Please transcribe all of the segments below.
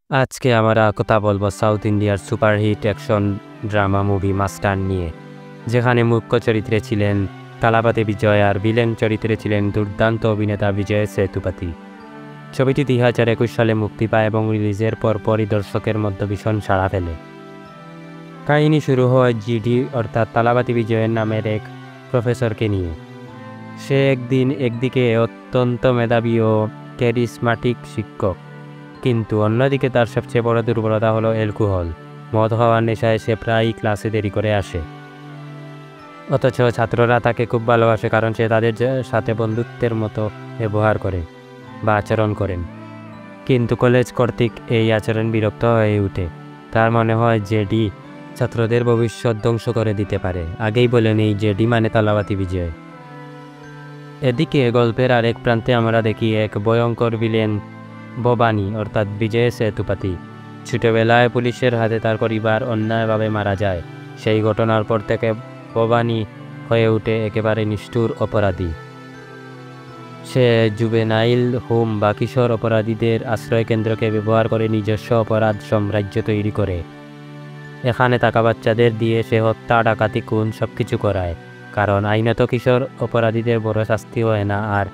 আজকে আমরা কথা বলবো সাউথ ইন্ডিয়ার superhit action drama movie master নিয়ে, যেখানে মুখ্য চরিত্রে ছিলেন তালাপতি বিজয় আর ভিলেন চরিত্রে ছিলেন দুর্দান্ত অভিনেতা বিজয় সেতুপতি। ছবিটি 2021 সালে মুক্তি পায় এবং রিলিজের পরপরই দর্শকের মধ্যে ভীষণ সাড়া ফেলে। কাহিনী শুরু হয় জিডি অর্থাৎ তালাপতি বিজয়ের নামের এক প্রফেসরকে নিয়ে। সে একদিকে অত্যন্ত মেধাবী ও ক্যারিসমাটিক শিক্ষক, কিন্তু অন্যদিকে তার সবচেয়ে বড় দুর্বলতা হলো অ্যালকোহল। মদ খাওয়ার নেশায় সে প্রায়ই ক্লাসে দেরি করে আসে। অথচ ছাত্ররা তাকে খুব ভালোবাসে, কারণ সে তাদের সাথে বন্ধুত্বের মতো ব্যবহার করে বা আচরণ করেন। কিন্তু কলেজ কর্তৃক এই আচরণ বিরক্ত হয়ে ওঠে। তার মনে হয় জেডি ছাত্রদের ভবিষ্যৎ ধ্বংস করে দিতে পারে। আগেই বলে নেই, জেডি মানে তালাপতি বিজয়। এদিকে গল্পের আরেক প্রান্তে আমরা দেখি এক ভয়ঙ্কর ভিলেন ভবানী অর্থাৎ বিজয় সেতুপতি। ছোটবেলায় পুলিশের হাতে তার পরিবার অন্যায়ভাবে মারা যায়। সেই ঘটনার পর থেকে ভবানী হয়ে ওঠে একেবারে নিষ্ঠুর অপরাধী। সে জুভেনাইল হোম বা কিশোর অপরাধীদের আশ্রয়কেন্দ্রকে ব্যবহার করে নিজস্ব অপরাধ সাম্রাজ্য তৈরি করে। এখানে থাকা বাচ্চাদের দিয়ে সে হত্যা, ডাকাতি, খুন সবকিছু করায়, কারণ আইনত কিশোর অপরাধীদের বড় শাস্তি হয় না, আর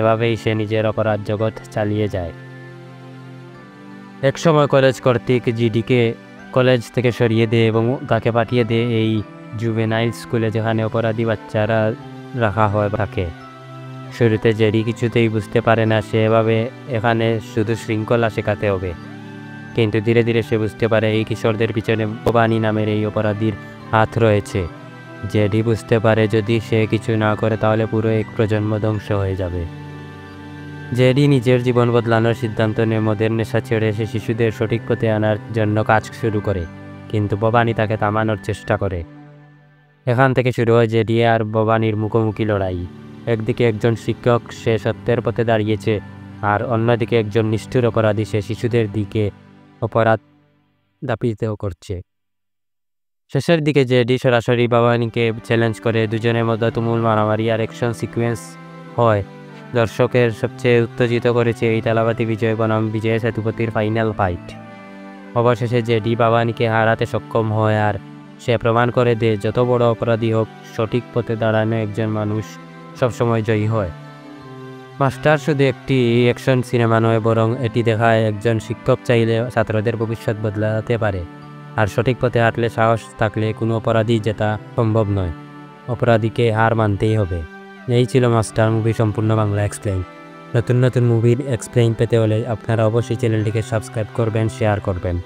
এভাবেই সে নিজের অপরাধ জগৎ চালিয়ে যায়। একসময় কলেজ কর্তৃক জিডিকে কলেজ থেকে সরিয়ে দেয় এবং তাকে পাঠিয়ে দেয় এই জুভেনাইল স্কুলে, যেখানে অপরাধী বাচ্চারা রাখা হয় থাকে। শুরুতে জেডি কিছুতেই বুঝতে পারে না সে এভাবে এখানে শুধু শৃঙ্খলা শেখাতে হবে, কিন্তু ধীরে ধীরে সে বুঝতে পারে এই কিশোরদের পিছনে ভবানী নামের এই অপরাধীর হাত রয়েছে। জেডি বুঝতে পারে যদি সে কিছু না করে তাহলে পুরো এক প্রজন্ম ধ্বংস হয়ে যাবে। জেডি নিজের জীবন বদলানোর সিদ্ধান্ত নিয়ে মদের নেশা ছেড়ে সে শিশুদের সঠিক পথে আনার জন্য কাজ শুরু করে, কিন্তু ভবানী তাকে থামানোর চেষ্টা করে। এখান থেকে শুরু হয় জেডি আর ভবানীর মুখোমুখি লড়াই। একদিকে একজন শিক্ষক, সে সত্যের পথে দাঁড়িয়েছে, আর অন্যদিকে একজন নিষ্ঠুর অপরাধী, সে শিশুদের দিকে অপরাধ দাপিতেও করছে। শেষের দিকে জেডি সরাসরি ভবানীকে চ্যালেঞ্জ করে, দুজনের মধ্যে তুমুল মারামারি আর অ্যাকশন সিকোয়েন্স হয়। দর্শকের সবচেয়ে উত্তেজিত করেছে এই তালাপতি বিজয় বনাম বিজয় সেতুপতির ফাইনাল ফাইট। অবশেষে জেডি ভবানীকে হারাতে সক্ষম হয়, আর সে প্রমাণ করে দেয় যত বড় অপরাধী হোক, সঠিক পথে দাঁড়ানো একজন মানুষ সবসময় জয়ী হয়। মাস্টার শুধু একটি অ্যাকশন সিনেমা নয়, বরং এটি দেখায় একজন শিক্ষক চাইলে ছাত্রদের ভবিষ্যৎ বদলাতে পারে, আর সঠিক পথে হাঁটলে, সাহস থাকলে কোনো অপরাধী জেতা সম্ভব নয়। অপরাধীকে হার মানতেই হবে। এই ছিল মাস্টার মুভি সম্পূর্ণ বাংলা এক্সপ্লেইন। নতুন নতুন মুভির এক্সপ্লেইন পেতে হলে আপনারা অবশ্যই চ্যানেলটিকে সাবস্ক্রাইব করবেন, শেয়ার করবেন।